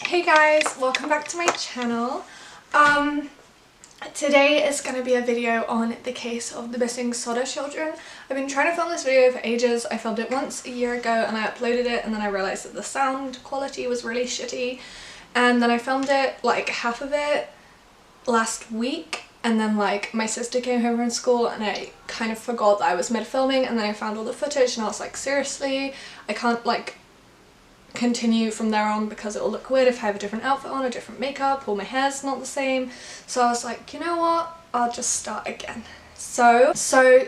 Hey guys, welcome back to my channel. Today is going to be a video on the case of the missing Sodder children. I've been trying to film this video for ages. I filmed it once a year ago and I uploaded it, and then I realised that the sound quality was really shitty, and then I filmed it, like half of it, last week, and then like my sister came home from school and I kind of forgot that I was mid-filming, and then I found all the footage and I was like, seriously, I can't like continue from there on because it will look weird if I have a different outfit on or different makeup or my hair's not the same. So I was like, you know what, I'll just start again. So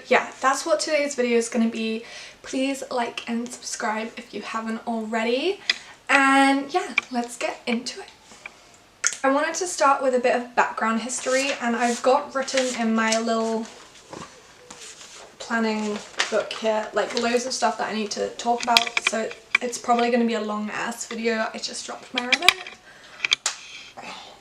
yeah, that's what today's video is going to be. Please like and subscribe if you haven't already, and yeah, let's get into it. I wanted to start with a bit of background history, and I've got written in my little planning book here like loads of stuff that I need to talk about, so it's probably going to be a long ass video. I just dropped my remote.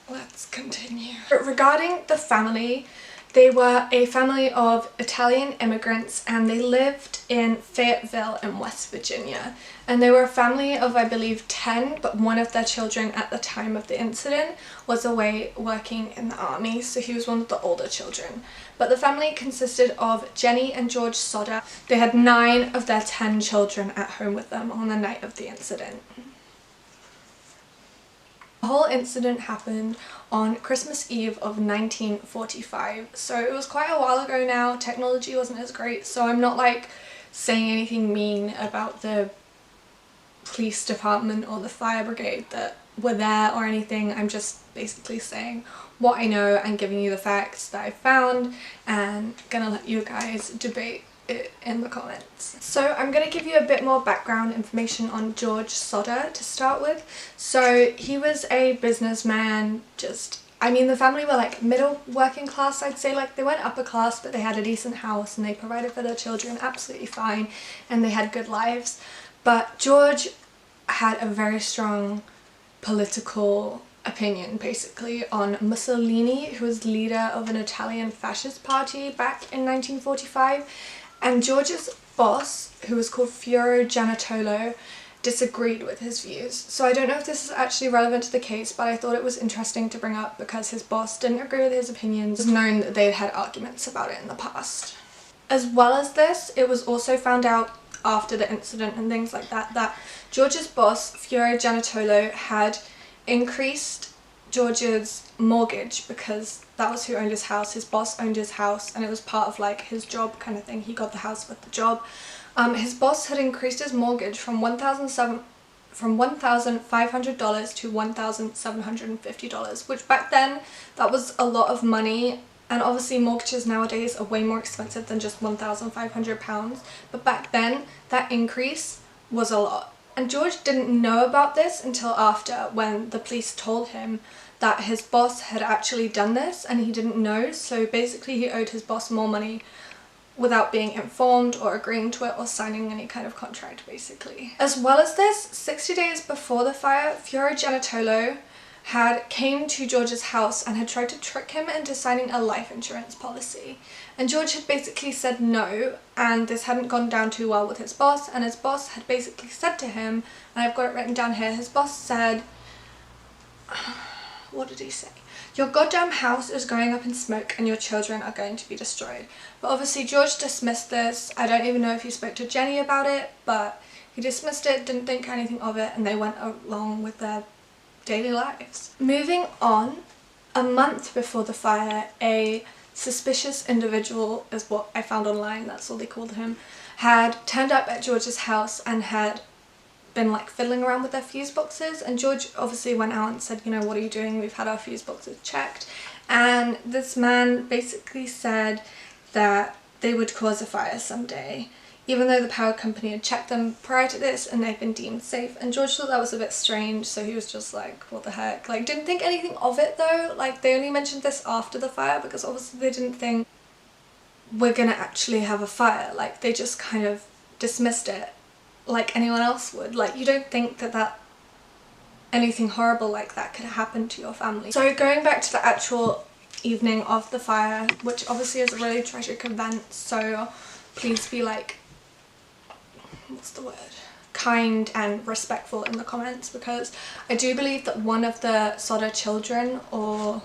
Let's continue. Regarding the family, they were a family of Italian immigrants and they lived in Fayetteville in West Virginia. And they were a family of, I believe, 10, but one of their children at the time of the incident was away working in the army, so he was one of the older children. But the family consisted of Jenny and George Sodder. They had 9 of their 10 children at home with them on the night of the incident. The whole incident happened on Christmas Eve of 1945, so it was quite a while ago now. Technology wasn't as great, so I'm not like saying anything mean about the police department or the fire brigade that were there or anything. I'm just basically saying what I know and giving you the facts that I found, and gonna let you guys debate it in the comments. So I'm going to give you a bit more background information on George Sodder to start with. So he was a businessman, I mean the family were like middle working class, I'd say. Like they weren't upper class, but they had a decent house and they provided for their children absolutely fine and they had good lives. But George had a very strong political opinion basically on Mussolini, who was leader of an Italian fascist party back in 1945. And George's boss, who was called Fiore Giannattolo, disagreed with his views. So I don't know if this is actually relevant to the case, but I thought it was interesting to bring up because his boss didn't agree with his opinions. It was known that they'd had arguments about it in the past. As well as this, it was also found out after the incident and things like that, that George's boss, Fiore Giannattolo, had increased George's mortgage because that was who owned his house. His boss owned his house and it was part of like his job kind of thing. He got the house with the job. His boss had increased his mortgage from $1,500 to $1,750, which back then that was a lot of money. And obviously mortgages nowadays are way more expensive than just £1,500, but back then that increase was a lot. And George didn't know about this until after, when the police told him that his boss had actually done this and he didn't know. So basically he owed his boss more money without being informed or agreeing to it or signing any kind of contract basically. As well as this, 60 days before the fire, Fiore Giannattolo came to George's house and had tried to trick him into signing a life insurance policy. And George had basically said no, and this hadn't gone down too well with his boss, and his boss had basically said to him, and I've got it written down here, his boss said, what did he say? Your goddamn house is going up in smoke and your children are going to be destroyed. But obviously George dismissed this. I don't even know if he spoke to Jenny about it, but he dismissed it, didn't think anything of it, and they went along with their daily lives. Moving on, a month before the fire, a suspicious individual, is what I found online, that's all they called him, had turned up at George's house and had been like fiddling around with their fuse boxes. And George obviously went out and said, you know, what are you doing? We've had our fuse boxes checked. And this man basically said that they would cause a fire someday, even though the power company had checked them prior to this and they'd been deemed safe. And George thought that was a bit strange, so he was just like, what the heck? Like, didn't think anything of it though. Like, they only mentioned this after the fire because obviously they didn't think we're gonna actually have a fire. Like, they just kind of dismissed it like anyone else would. Like, you don't think that anything horrible like that could happen to your family. So going back to the actual evening of the fire, which obviously is a really tragic event, so please be like, what's the word? kind and respectful in the comments, because I do believe that one of the Sodder children, or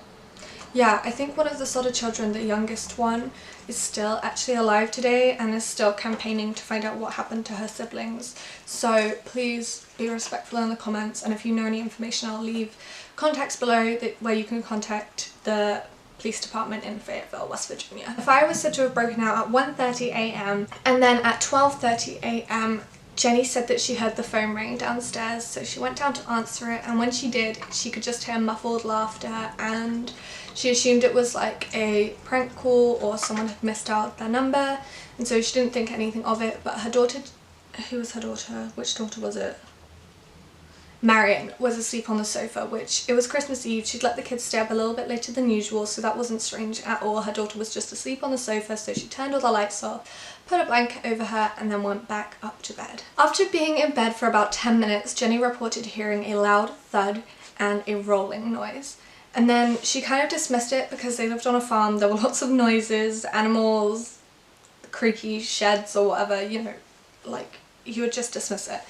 yeah, I think one of the Sodder children, the youngest one, is still actually alive today and is still campaigning to find out what happened to her siblings. So please be respectful in the comments, and if you know any information, I'll leave contacts below where you can contact the police department in Fayetteville, West Virginia. The fire was said to have broken out at 1:30 a.m. and then at 12:30 a.m. Jenny said that she heard the phone ring downstairs, so she went down to answer it, and when she did, she could just hear muffled laughter, and she assumed it was like a prank call or someone had missed out their number, and so she didn't think anything of it. But her daughter, who was her daughter? Which daughter was it? Marion was asleep on the sofa, which it was Christmas Eve. She'd let the kids stay up a little bit later than usual, so that wasn't strange at all. Her daughter was just asleep on the sofa, so she turned all the lights off, put a blanket over her, and then went back up to bed. After being in bed for about 10 minutes, Jenny reported hearing a loud thud and a rolling noise. And then she kind of dismissed it because they lived on a farm. There were lots of noises, animals, creaky sheds or whatever, you know, like you would just dismiss it.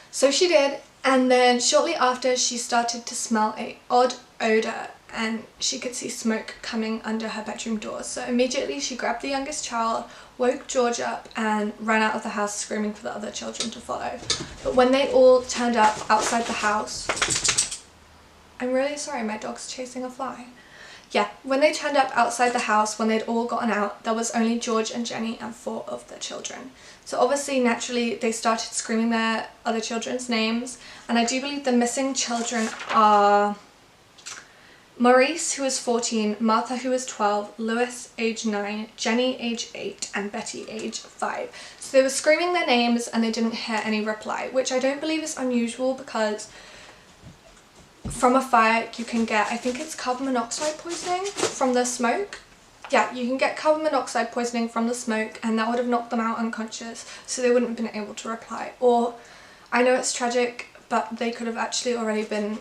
So she did. And then shortly after, she started to smell an odd odour and she could see smoke coming under her bedroom door. So immediately she grabbed the youngest child, woke George up and ran out of the house screaming for the other children to follow. But when they all turned up outside the house... I'm really sorry, my dog's chasing a fly. Yeah, when they turned up outside the house, when they'd all gotten out, there was only George and Jenny and 4 of their children. So obviously, naturally, they started screaming their other children's names. And I do believe the missing children are Maurice, who is 14, Martha, who is 12, Lewis, age 9, Jenny, age 8, and Betty, age 5. So they were screaming their names and they didn't hear any reply, which I don't believe is unusual because from a fire you can get, I think it's carbon monoxide poisoning from the smoke. Yeah, you can get carbon monoxide poisoning from the smoke, and that would have knocked them out unconscious, so they wouldn't have been able to reply. Or, I know it's tragic, but they could have actually already been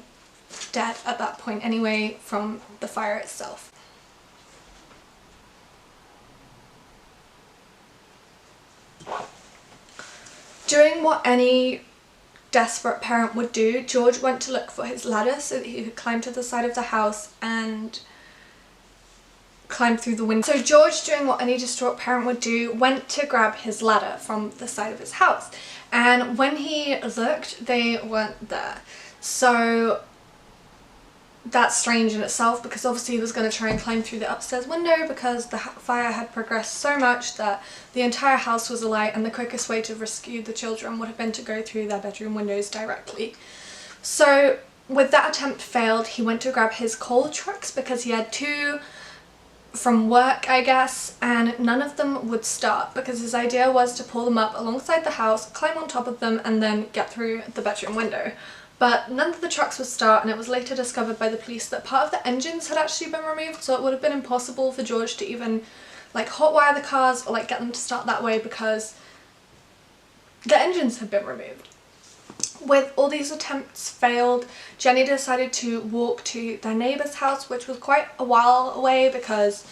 dead at that point anyway from the fire itself. Doing what any desperate parent would do, George went to look for his ladder so that he could climb to the side of the house and climb through the window. So George, doing what any distraught parent would do, went to grab his ladder from the side of his house, and when he looked, they weren't there. So that's strange in itself, because obviously he was going to try and climb through the upstairs window because the fire had progressed so much that the entire house was alight, and the quickest way to rescue the children would have been to go through their bedroom windows directly. So with that attempt failed, he went to grab his coal trucks because he had 2 from work, I guess, and none of them would start because his idea was to pull them up alongside the house, climb on top of them, and then get through the bedroom window. But none of the trucks would start, and it was later discovered by the police that part of the engines had actually been removed, so it would have been impossible for George to even like hotwire the cars or like get them to start that way because the engines had been removed. With all these attempts failed, Jenny decided to walk to their neighbour's house, which was quite a while away because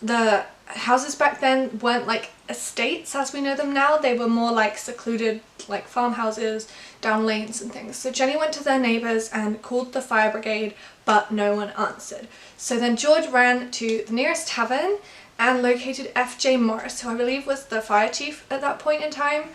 the houses back then weren't like estates as we know them now. They were more like secluded, like farmhouses down lanes and things. So Jenny went to their neighbours and called the fire brigade, but no one answered. So then George ran to the nearest tavern and located F.J. Morris, who I believe was the fire chief at that point in time.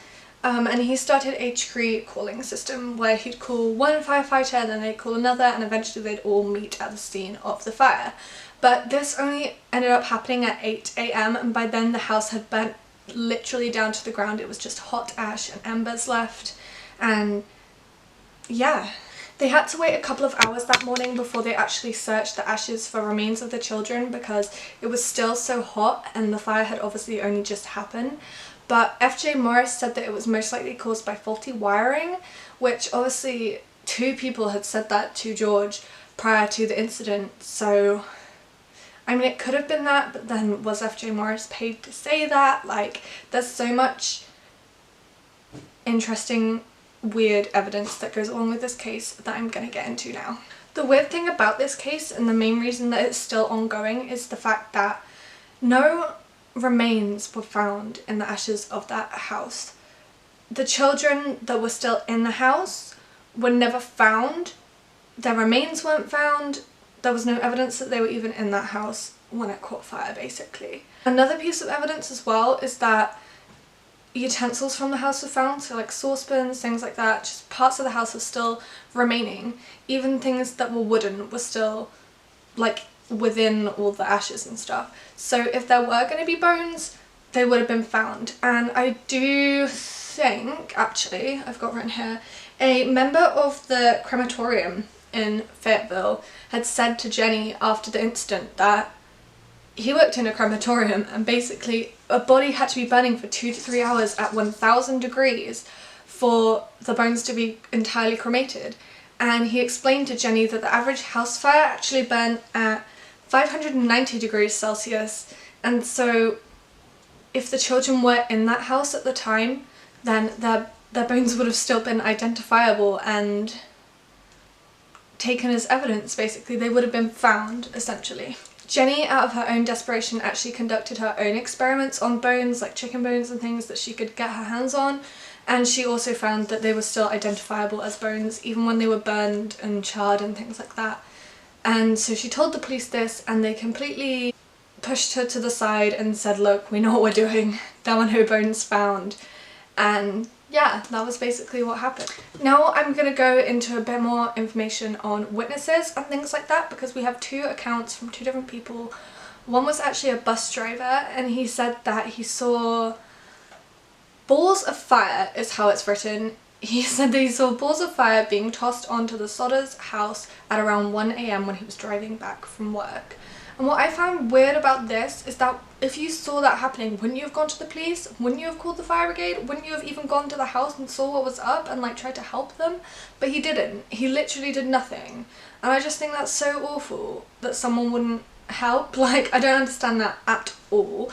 And he started a tree calling system where he'd call one firefighter, then they'd call another, and eventually they'd all meet at the scene of the fire. But this only ended up happening at 8 a.m. and by then the house had burnt literally down to the ground. It was just hot ash and embers left, and yeah. They had to wait a couple of hours that morning before they actually searched the ashes for remains of the children because it was still so hot and the fire had obviously only just happened. But F.J. Morris said that it was most likely caused by faulty wiring, which obviously 2 people had said that to George prior to the incident. So, I mean, it could have been that, but then was F.J. Morris paid to say that? Like, there's so much interesting, weird evidence that goes along with this case that I'm going to get into now. The weird thing about this case, and the main reason that it's still ongoing, is the fact that no remains were found in the ashes of that house. The children that were still in the house were never found. Their remains weren't found. There was no evidence that they were even in that house when it caught fire, basically. Another piece of evidence as well is that utensils from the house were found, so like saucepans, things like that, just parts of the house are still remaining. Even things that were wooden were still like within all the ashes and stuff. So if there were going to be bones, they would have been found. And I do think, actually, I've got written here, a member of the crematorium in Fayetteville had said to Jenny after the incident that he worked in a crematorium and basically a body had to be burning for 2 to 3 hours at 1000 degrees for the bones to be entirely cremated. And he explained to Jenny that the average house fire actually burned at 590 degrees Celsius, and so if the children were in that house at the time, then their bones would have still been identifiable and taken as evidence, basically. They would have been found, essentially. Jenny, out of her own desperation, actually conducted her own experiments on bones, like chicken bones and things that she could get her hands on, and she also found that they were still identifiable as bones, even when they were burned and charred and things like that. And so she told the police this, and they completely pushed her to the side and said, look, we know what we're doing, there were no bones found. And yeah, that was basically what happened. Now I'm going to go into a bit more information on witnesses and things like that, because we have 2 accounts from 2 different people. One was actually a bus driver, and he said that he saw balls of fire, is how it's written. He said that he saw balls of fire being tossed onto the Sodder's house at around 1 AM when he was driving back from work. And what I found weird about this is that if you saw that happening, wouldn't you have gone to the police? Wouldn't you have called the fire brigade? Wouldn't you have even gone to the house and saw what was up and like tried to help them? But he didn't. He literally did nothing. And I just think that's so awful that someone wouldn't help. Like, I don't understand that at all.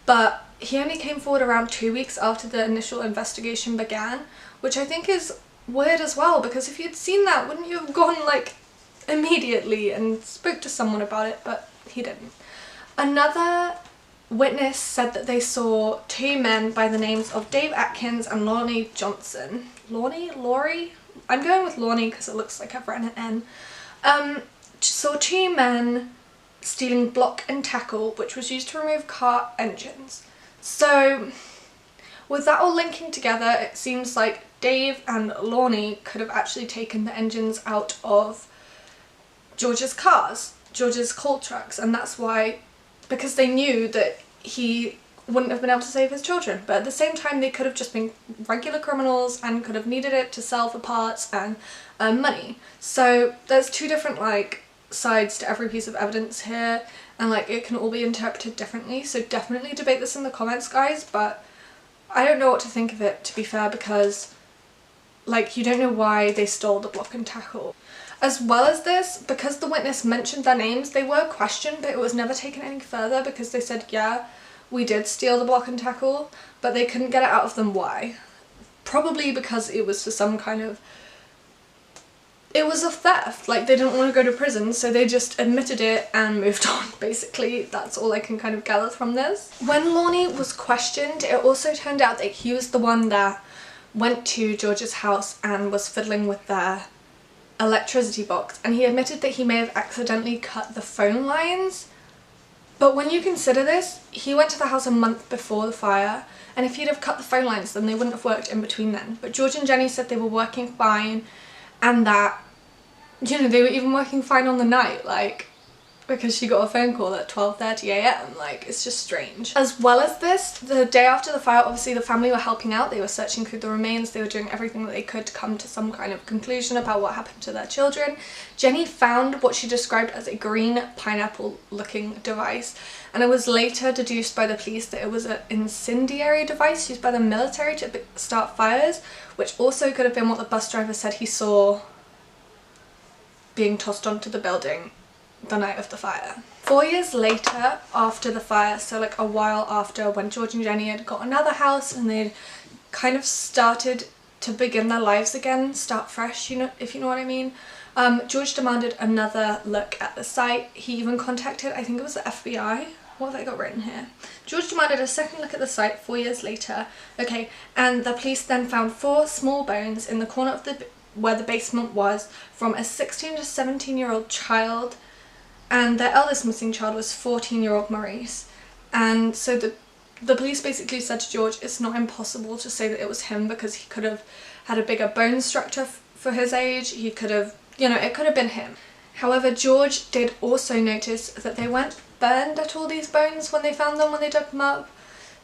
But he only came forward around 2 weeks after the initial investigation began, which I think is weird as well, because if you'd seen that, wouldn't you have gone like immediately and spoke to someone about it? But he didn't. Another witness said that they saw 2 men by the names of Dave Atkins and Lonnie Johnson. Laurie? I'm going with Lonnie because it looks like I've written an N. Saw 2 men stealing block and tackle, which was used to remove car engines. So with that all linking together, it seems like Dave and Lonnie could have actually taken the engines out of George's cars, George's coal trucks, and that's why, because they knew that he wouldn't have been able to save his children. But at the same time, they could have just been regular criminals and could have needed it to sell for parts and money. So there's 2 different like sides to every piece of evidence here, and like it can all be interpreted differently. So definitely debate this in the comments, guys, but I don't know what to think of it, to be fair, because like you don't know why they stole the block and tackle. As well as this, because the witness mentioned their names, they were questioned, but it was never taken any further because they said, yeah, we did steal the block and tackle, but they couldn't get it out of them why. Probably because it was for some kind of... it was a theft, like they didn't want to go to prison, so they just admitted it and moved on, basically. That's all I can kind of gather from this. When Lonnie was questioned, it also turned out that he was the one that went to George's house and was fiddling with their electricity box, and he admitted that he may have accidentally cut the phone lines. But when you consider this, he went to the house a month before the fire, and if he'd have cut the phone lines, then they wouldn't have worked in between then. But George and Jenny said they were working fine, and that, you know, they were even working fine on the night, like, because she got a phone call at 12:30 AM, like, it's just strange. As well as this, the day after the fire, obviously the family were helping out, they were searching through the remains, they were doing everything that they could to come to some kind of conclusion about what happened to their children. Jenny found what she described as a green pineapple looking device, and it was later deduced by the police that it was an incendiary device used by the military to start fires, which also could have been what the bus driver said he saw being tossed onto the building the night of the fire. 4 years later, after the fire, so like a while after, when George and Jenny had got another house and they'd kind of started to begin their lives again, start fresh, you know, if you know what I mean, George demanded another look at the site. He even contacted, I think it was the FBI, what have I got written here? George demanded a second look at the site 4 years later. Okay, and the police then found 4 small bones in the corner of where the basement was from a 16 to 17-year-old child, and their eldest missing child was 14-year-old Maurice. And so the police basically said to George, it's not impossible to say that it was him because he could have had a bigger bone structure for his age. He could have, you know, it could have been him. However, George did also notice that they weren't burned at all, these bones, when they found them, when they dug them up.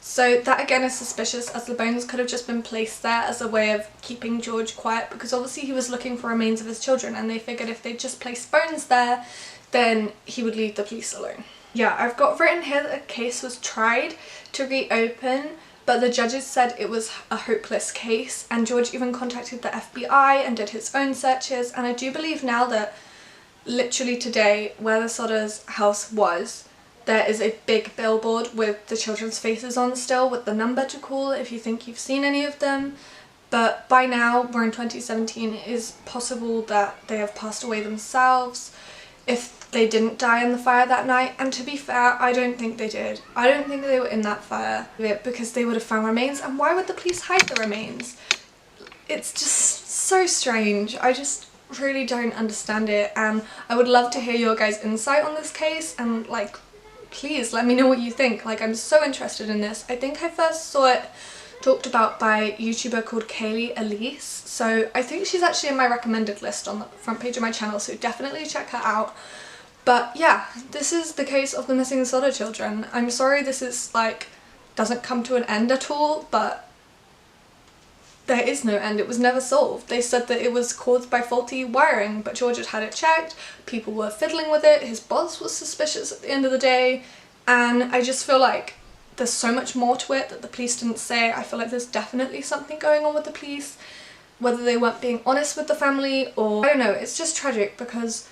So that again is suspicious, as the bones could have just been placed there as a way of keeping George quiet, because obviously he was looking for remains of his children, and they figured if they just placed bones there, then he would leave the police alone. Yeah, I've got written here that the case was tried to reopen, but the judges said it was a hopeless case, and George even contacted the FBI and did his own searches. And I do believe now that literally today, where the Sodder's house was, there is a big billboard with the children's faces on still, with the number to call if you think you've seen any of them. But by now, we're in 2017, it is possible that they have passed away themselves if they didn't die in the fire that night. And to be fair, I don't think they did. I don't think they were in that fire because they would have found remains, and why would the police hide the remains? It's just so strange. I just really don't understand it, and I would love to hear your guys' insight on this case, and like, please let me know what you think. Like, I'm so interested in this. I think I first saw it talked about by a YouTuber called Kaylee Elise, so I think she's actually in my recommended list on the front page of my channel, so definitely check her out. But yeah, this is the case of the missing Sodder children. I'm sorry this is like doesn't come to an end at all, but there is no end. It was never solved. They said that it was caused by faulty wiring, but George had it checked, people were fiddling with it, his boss was suspicious at the end of the day, and I just feel like there's so much more to it that the police didn't say. I feel like there's definitely something going on with the police, whether they weren't being honest with the family or I don't know. It's just tragic because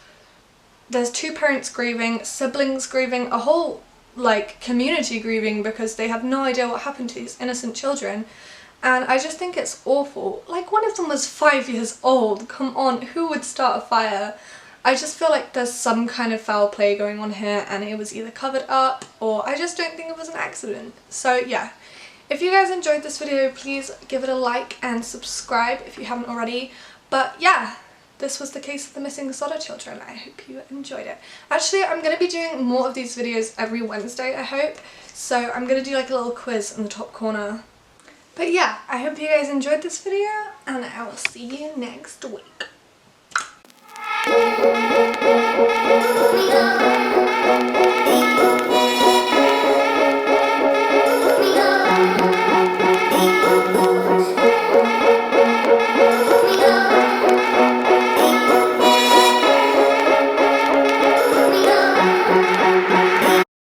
there's 2 parents grieving, siblings grieving, a whole like community grieving because they have no idea what happened to these innocent children. And I just think it's awful. Like, one of them was 5 years old. Come on, who would start a fire? I just feel like there's some kind of foul play going on here, and it was either covered up or I just don't think it was an accident. So yeah, if you guys enjoyed this video, please give it a like and subscribe if you haven't already. But yeah, this was the case of the missing Sodder children. I hope you enjoyed it. Actually, I'm going to be doing more of these videos every Wednesday, I hope. So I'm going to do like a little quiz in the top corner. But yeah, I hope you guys enjoyed this video, and I will see you next week.